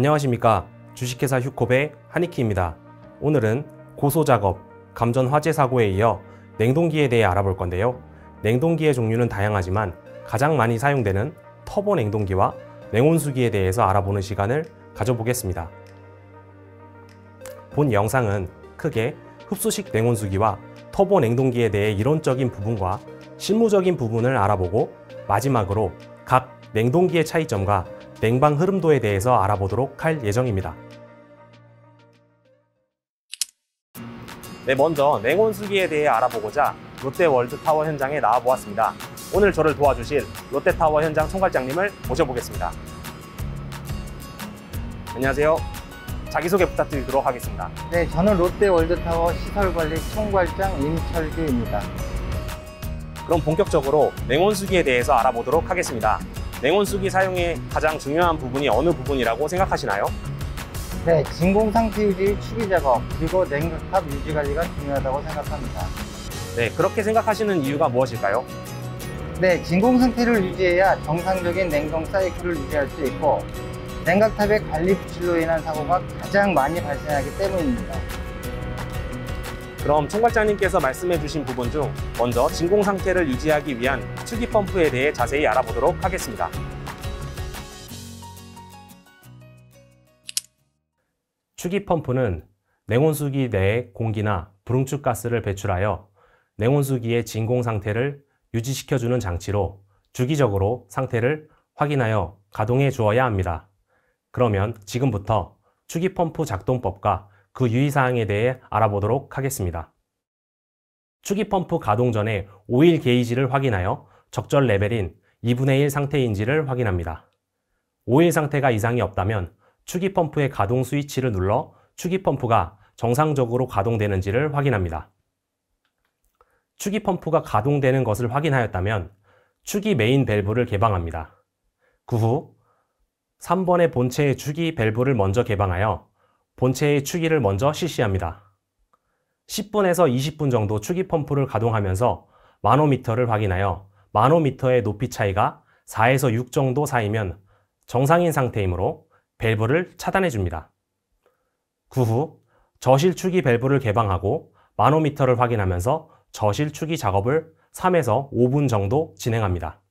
안녕하십니까. 주식회사 휴콥의 한익희입니다. 오늘은 고소작업, 감전 화재 사고에 이어 냉동기에 대해 알아볼 건데요. 냉동기의 종류는 다양하지만 가장 많이 사용되는 터보 냉동기와 냉온수기에 대해서 알아보는 시간을 가져보겠습니다. 본 영상은 크게 흡수식 냉온수기와 터보 냉동기에 대해 이론적인 부분과 실무적인 부분을 알아보고 마지막으로 각 냉동기의 차이점과 냉방 흐름도에 대해서 알아보도록 할 예정입니다. 먼저 냉온수기에 대해 알아보고자 롯데월드타워 현장에 나와보았습니다. 오늘 저를 도와주실 롯데타워 현장 총괄장님을 모셔보겠습니다. 안녕하세요. 자기소개 부탁드리도록 하겠습니다. 네, 저는 롯데월드타워 시설관리 총괄장 임철규입니다. 그럼 본격적으로 냉온수기에 대해서 알아보도록 하겠습니다. 냉온수기 사용의 가장 중요한 부분이 어느 부분이라고 생각하시나요? 네, 진공상태 유지 추기 작업 그리고 냉각탑 유지 관리가 중요하다고 생각합니다. 네, 그렇게 생각하시는 이유가 무엇일까요? 네, 진공상태를 유지해야 정상적인 냉동 사이클을 유지할 수 있고 냉각탑의 관리 부실로 인한 사고가 가장 많이 발생하기 때문입니다. 그럼 총괄장님께서 말씀해 주신 부분 중 먼저 진공상태를 유지하기 위한 추기 펌프에 대해 자세히 알아보도록 하겠습니다. 추기 펌프는 냉온수기 내에 공기나 불응축 가스를 배출하여 냉온수기의 진공상태를 유지시켜주는 장치로 주기적으로 상태를 확인하여 가동해 주어야 합니다. 그러면 지금부터 추기 펌프 작동법과 그 유의사항에 대해 알아보도록 하겠습니다. 추기 펌프 가동 전에 오일 게이지를 확인하여 적절 레벨인 2분의 1 상태인지를 확인합니다. 오일 상태가 이상이 없다면 추기 펌프의 가동 스위치를 눌러 추기 펌프가 정상적으로 가동되는지를 확인합니다. 추기 펌프가 가동되는 것을 확인하였다면 추기 메인 밸브를 개방합니다. 그 후 3번의 본체의 추기 밸브를 먼저 개방하여 본체의 추기를 먼저 실시합니다. 10분에서 20분 정도 추기 펌프를 가동하면서 마노미터를 확인하여 마노미터의 높이 차이가 4에서 6 정도 사이면 정상인 상태이므로 밸브를 차단해 줍니다. 그 후 저실 추기 밸브를 개방하고 마노미터를 확인하면서 저실 추기 작업을 3에서 5분 정도 진행합니다.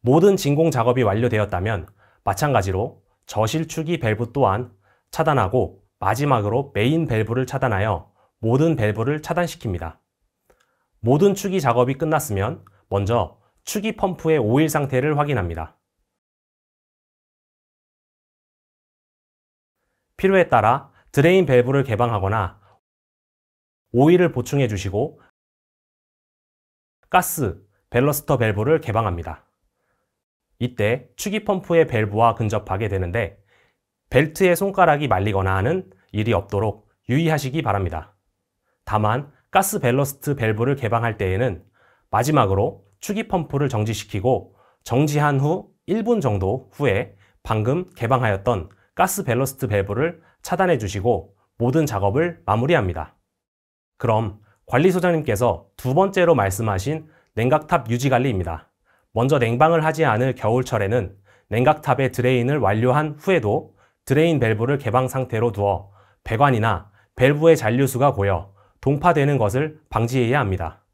모든 진공 작업이 완료되었다면 마찬가지로 저실 추기 밸브 또한 차단하고 마지막으로 메인 밸브를 차단하여 모든 밸브를 차단시킵니다. 모든 추기 작업이 끝났으면 먼저 추기 펌프의 오일 상태를 확인합니다. 필요에 따라 드레인 밸브를 개방하거나 오일을 보충해 주시고 가스, 밸러스터 밸브를 개방합니다. 이때 추기 펌프의 밸브와 근접하게 되는데 벨트에 손가락이 말리거나 하는 일이 없도록 유의하시기 바랍니다. 다만 가스 밸러스트 밸브를 개방할 때에는 마지막으로 추기 펌프를 정지시키고 정지한 후 1분 정도 후에 방금 개방하였던 가스 밸러스트 밸브를 차단해 주시고 모든 작업을 마무리합니다. 그럼 관리소장님께서 두 번째로 말씀하신 냉각탑 유지관리입니다. 먼저 냉방을 하지 않을 겨울철에는 냉각탑의 드레인을 완료한 후에도 드레인 밸브를 개방 상태로 두어 배관이나 밸브의 잔류수가 고여 동파되는 것을 방지해야 합니다.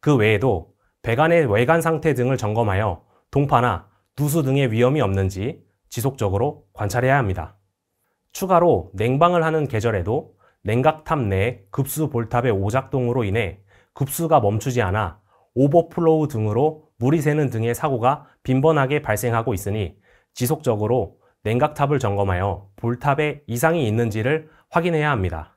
그 외에도 배관의 외관 상태 등을 점검하여 동파나 누수 등의 위험이 없는지 지속적으로 관찰해야 합니다. 추가로 냉방을 하는 계절에도 냉각탑 내 급수 볼탑의 오작동으로 인해 급수가 멈추지 않아 오버플로우 등으로 물이 새는 등의 사고가 빈번하게 발생하고 있으니 지속적으로 냉각탑을 점검하여 볼탑에 이상이 있는지를 확인해야 합니다.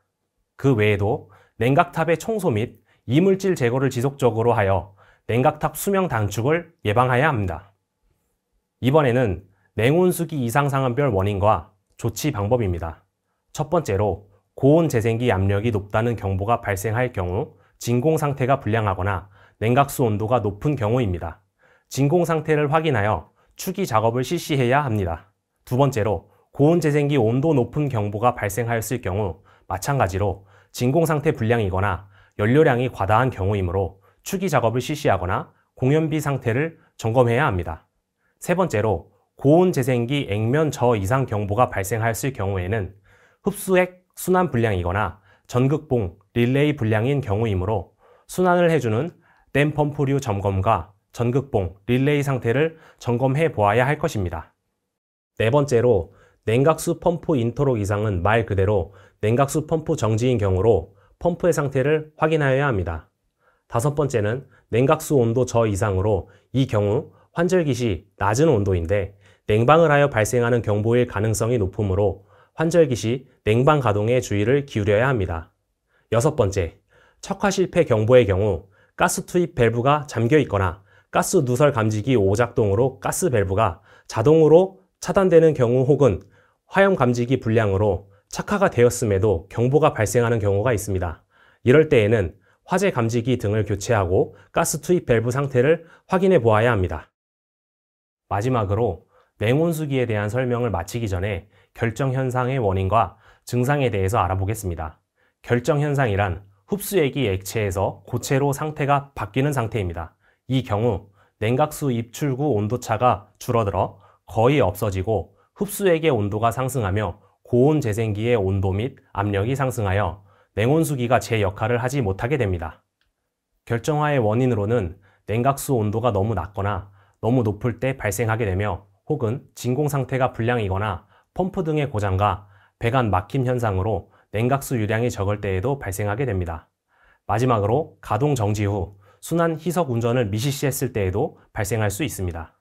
그 외에도 냉각탑의 청소 및 이물질 제거를 지속적으로 하여 냉각탑 수명 단축을 예방해야 합니다. 이번에는 냉온수기 이상 상황별 원인과 조치 방법입니다. 첫 번째로 고온 재생기 압력이 높다는 경보가 발생할 경우 진공 상태가 불량하거나 냉각수 온도가 높은 경우입니다. 진공 상태를 확인하여 추기 작업을 실시해야 합니다. 두 번째로 고온 재생기 온도 높은 경보가 발생하였을 경우 마찬가지로 진공 상태 불량이거나 연료량이 과다한 경우이므로 추기 작업을 실시하거나 공연비 상태를 점검해야 합니다. 세 번째로 고온 재생기 액면 저 이상 경보가 발생하였을 경우에는 흡수액 순환 불량이거나 전극봉 릴레이 불량인 경우이므로 순환을 해주는 댐 펌프류 점검과 전극봉 릴레이 상태를 점검해 보아야 할 것입니다. 네 번째로 냉각수 펌프 인터록 이상은 말 그대로 냉각수 펌프 정지인 경우로 펌프의 상태를 확인하여야 합니다. 다섯 번째는 냉각수 온도 저 이상으로 이 경우 환절기 시 낮은 온도인데 냉방을 하여 발생하는 경보일 가능성이 높으므로 환절기 시 냉방 가동에 주의를 기울여야 합니다. 여섯 번째, 척화 실패 경보의 경우 가스 투입 밸브가 잠겨 있거나 가스 누설 감지기 오작동으로 가스 밸브가 자동으로 차단되는 경우 혹은 화염 감지기 불량으로 착화가 되었음에도 경보가 발생하는 경우가 있습니다. 이럴 때에는 화재 감지기 등을 교체하고 가스 투입 밸브 상태를 확인해 보아야 합니다. 마지막으로 냉온수기에 대한 설명을 마치기 전에 결정현상의 원인과 증상에 대해서 알아보겠습니다. 결정현상이란 흡수액이 액체에서 고체로 상태가 바뀌는 상태입니다. 이 경우 냉각수 입출구 온도차가 줄어들어 거의 없어지고 흡수액의 온도가 상승하며 고온 재생기의 온도 및 압력이 상승하여 냉온수기가 제 역할을 하지 못하게 됩니다. 결정화의 원인으로는 냉각수 온도가 너무 낮거나 너무 높을 때 발생하게 되며 혹은 진공 상태가 불량이거나 펌프 등의 고장과 배관 막힘 현상으로 냉각수 유량이 적을 때에도 발생하게 됩니다. 마지막으로 가동 정지 후 순환 희석 운전을 미시시했을 때에도 발생할 수 있습니다.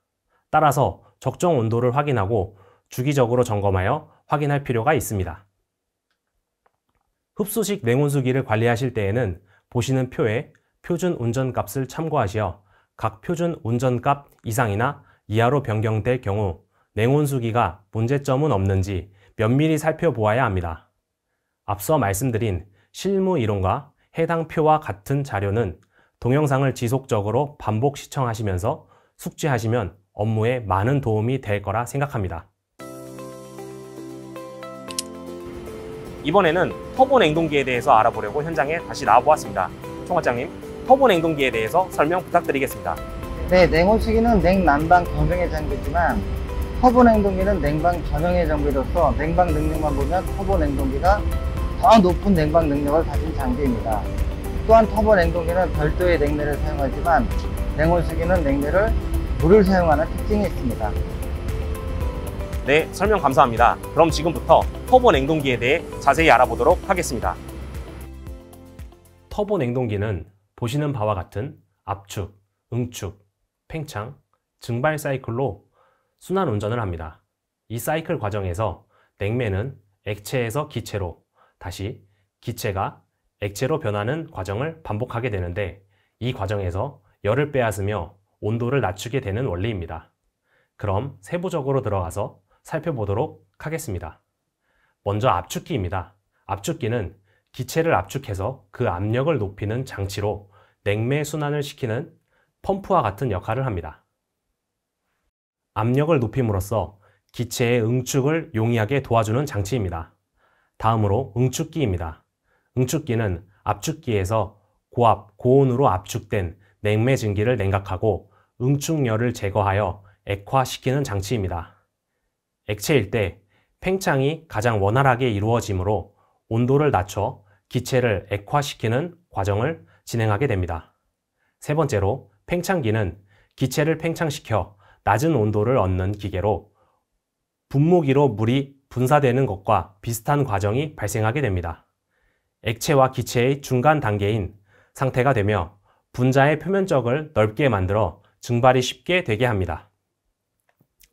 따라서 적정 온도를 확인하고 주기적으로 점검하여 확인할 필요가 있습니다. 흡수식 냉온수기를 관리하실 때에는 보시는 표에 표준 운전값을 참고하시어 각 표준 운전값 이상이나 이하로 변경될 경우 냉온수기가 문제점은 없는지 면밀히 살펴보아야 합니다. 앞서 말씀드린 실무 이론과 해당 표와 같은 자료는 동영상을 지속적으로 반복 시청하시면서 숙지하시면 업무에 많은 도움이 될 거라 생각합니다. 이번에는 터보 냉동기에 대해서 알아보려고 현장에 다시 나와보았습니다. 총괄장님, 터보 냉동기에 대해서 설명 부탁드리겠습니다. 네, 냉온수기는 냉난방 겸용의 장비지만 터보 냉동기는 냉방 전용의 장비로서 냉방 능력만 보면 터보 냉동기가 더 높은 냉방 능력을 가진 장비입니다. 또한 터보 냉동기는 별도의 냉매를 사용하지만 냉온수기는 냉매를 물을 사용하는 특징이 있습니다. 네, 설명 감사합니다. 그럼 지금부터 터보 냉동기에 대해 자세히 알아보도록 하겠습니다. 터보 냉동기는 보시는 바와 같은 압축, 응축, 팽창, 증발 사이클로 순환 운전을 합니다. 이 사이클 과정에서 냉매는 액체에서 기체로, 다시 기체가 액체로 변하는 과정을 반복하게 되는데 이 과정에서 열을 빼앗으며 온도를 낮추게 되는 원리입니다. 그럼 세부적으로 들어가서 살펴보도록 하겠습니다. 먼저 압축기입니다. 압축기는 기체를 압축해서 그 압력을 높이는 장치로 냉매 순환을 시키는 펌프와 같은 역할을 합니다. 압력을 높임으로써 기체의 응축을 용이하게 도와주는 장치입니다. 다음으로 응축기입니다. 응축기는 압축기에서 고압, 고온으로 압축된 냉매 증기를 냉각하고 응축열을 제거하여 액화시키는 장치입니다. 액체일 때 팽창이 가장 원활하게 이루어지므로 온도를 낮춰 기체를 액화시키는 과정을 진행하게 됩니다. 세 번째로 팽창기는 기체를 팽창시켜 낮은 온도를 얻는 기계로 분무기로 물이 분사되는 것과 비슷한 과정이 발생하게 됩니다. 액체와 기체의 중간 단계인 상태가 되며 분자의 표면적을 넓게 만들어 증발이 쉽게 되게 합니다.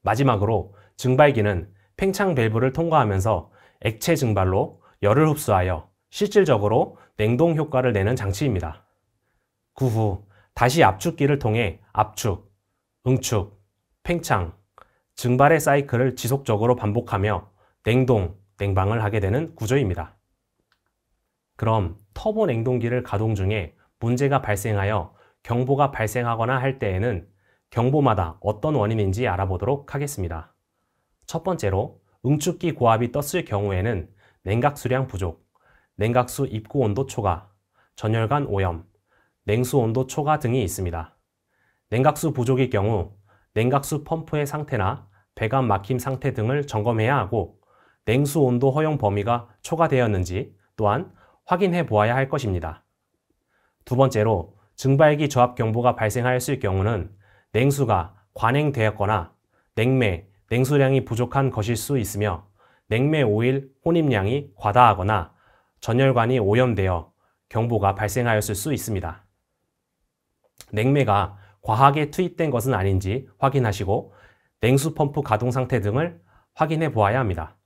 마지막으로 증발기는 팽창 밸브를 통과하면서 액체 증발로 열을 흡수하여 실질적으로 냉동 효과를 내는 장치입니다. 그 후 다시 압축기를 통해 압축, 응축, 팽창, 증발의 사이클을 지속적으로 반복하며 냉동, 냉방을 하게 되는 구조입니다. 그럼 터보 냉동기를 가동 중에 문제가 발생하여 경보가 발생하거나 할 때에는 경보마다 어떤 원인인지 알아보도록 하겠습니다. 첫 번째로 응축기 고압이 떴을 경우에는 냉각수량 부족, 냉각수 입구 온도 초과, 전열관 오염, 냉수 온도 초과 등이 있습니다. 냉각수 부족일 경우 냉각수 펌프의 상태나 배관 막힘 상태 등을 점검해야 하고 냉수 온도 허용 범위가 초과되었는지 또한 확인해 보아야 할 것입니다. 두 번째로 증발기 저압 경보가 발생하였을 경우는 냉수가 관행되었거나 냉매, 냉수량이 부족한 것일 수 있으며 냉매 오일 혼입량이 과다하거나 전열관이 오염되어 경보가 발생하였을 수 있습니다. 냉매가 과하게 투입된 것은 아닌지 확인하시고 냉수 펌프 가동 상태 등을 확인해 보아야 합니다.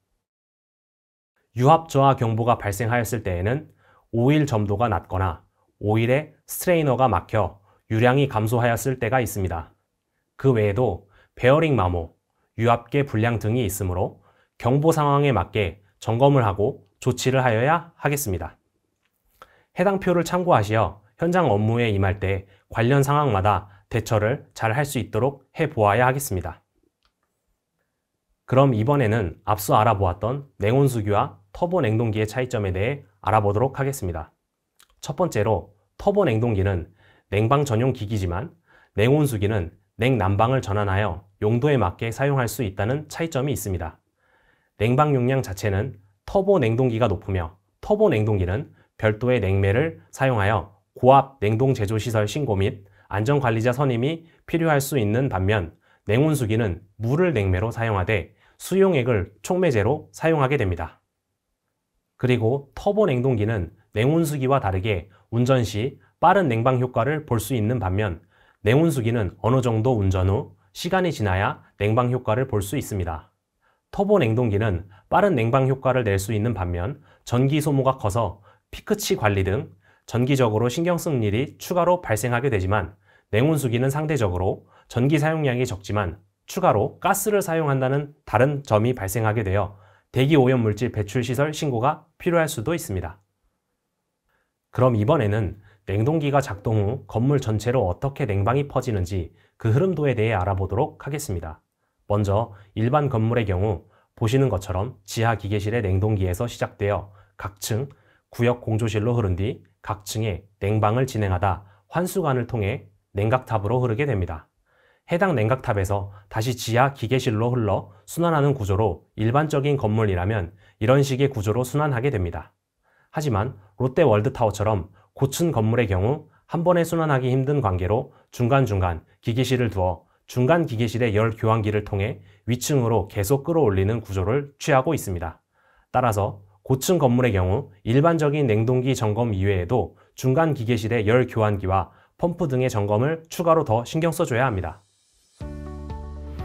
유압 저하 경보가 발생하였을 때에는 오일 점도가 낮거나 오일의 스트레이너가 막혀 유량이 감소하였을 때가 있습니다. 그 외에도 베어링 마모, 유압계 불량 등이 있으므로 경보 상황에 맞게 점검을 하고 조치를 하여야 하겠습니다. 해당 표를 참고하시어 현장 업무에 임할 때 관련 상황마다 대처를 잘 할 수 있도록 해보아야 하겠습니다. 그럼 이번에는 앞서 알아보았던 냉온수기와 터보 냉동기의 차이점에 대해 알아보도록 하겠습니다. 첫 번째로 터보 냉동기는 냉방 전용 기기지만 냉온수기는 냉난방을 전환하여 용도에 맞게 사용할 수 있다는 차이점이 있습니다. 냉방 용량 자체는 터보 냉동기가 높으며 터보 냉동기는 별도의 냉매를 사용하여 고압 냉동 제조 시설 신고 및 안전관리자 선임이 필요할 수 있는 반면 냉온수기는 물을 냉매로 사용하되 수용액을 촉매제로 사용하게 됩니다. 그리고 터보 냉동기는 냉온수기와 다르게 운전 시 빠른 냉방 효과를 볼 수 있는 반면 냉온수기는 어느 정도 운전 후 시간이 지나야 냉방 효과를 볼 수 있습니다. 터보 냉동기는 빠른 냉방 효과를 낼 수 있는 반면 전기 소모가 커서 피크치 관리 등 전기적으로 신경 쓸 일이 추가로 발생하게 되지만 냉온수기는 상대적으로 전기 사용량이 적지만 추가로 가스를 사용한다는 다른 점이 발생하게 되어 대기 오염물질 배출 시설 신고가 필요할 수도 있습니다. 그럼 이번에는 냉동기가 작동 후 건물 전체로 어떻게 냉방이 퍼지는지 그 흐름도에 대해 알아보도록 하겠습니다. 먼저 일반 건물의 경우 보시는 것처럼 지하 기계실의 냉동기에서 시작되어 각층 구역 공조실로 흐른 뒤 각 층에 냉방을 진행하다 환수관을 통해 냉각탑으로 흐르게 됩니다. 해당 냉각탑에서 다시 지하 기계실로 흘러 순환하는 구조로 일반적인 건물이라면 이런 식의 구조로 순환하게 됩니다. 하지만 롯데월드타워처럼 고층 건물의 경우 한 번에 순환하기 힘든 관계로 중간중간 기계실을 두어 중간 기계실의 열 교환기를 통해 위층으로 계속 끌어올리는 구조를 취하고 있습니다. 따라서 고층 건물의 경우 일반적인 냉동기 점검 이외에도 중간 기계실의 열 교환기와 펌프 등의 점검을 추가로 더 신경 써줘야 합니다.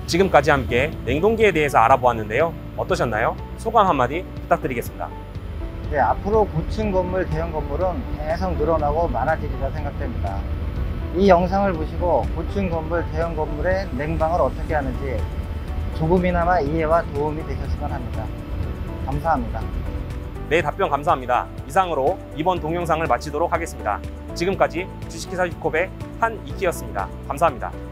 지금까지 함께 냉동기에 대해서 알아보았는데요. 어떠셨나요? 소감 한마디 부탁드리겠습니다. 네, 앞으로 고층 건물, 대형 건물은 계속 늘어나고 많아지리라 생각됩니다. 이 영상을 보시고 고층 건물, 대형 건물의 냉방을 어떻게 하는지 조금이나마 이해와 도움이 되셨으면 합니다. 감사합니다. 네, 답변 감사합니다. 이상으로 이번 동영상을 마치도록 하겠습니다. 지금까지 주식회사 유컵의 한이키였습니다. 감사합니다.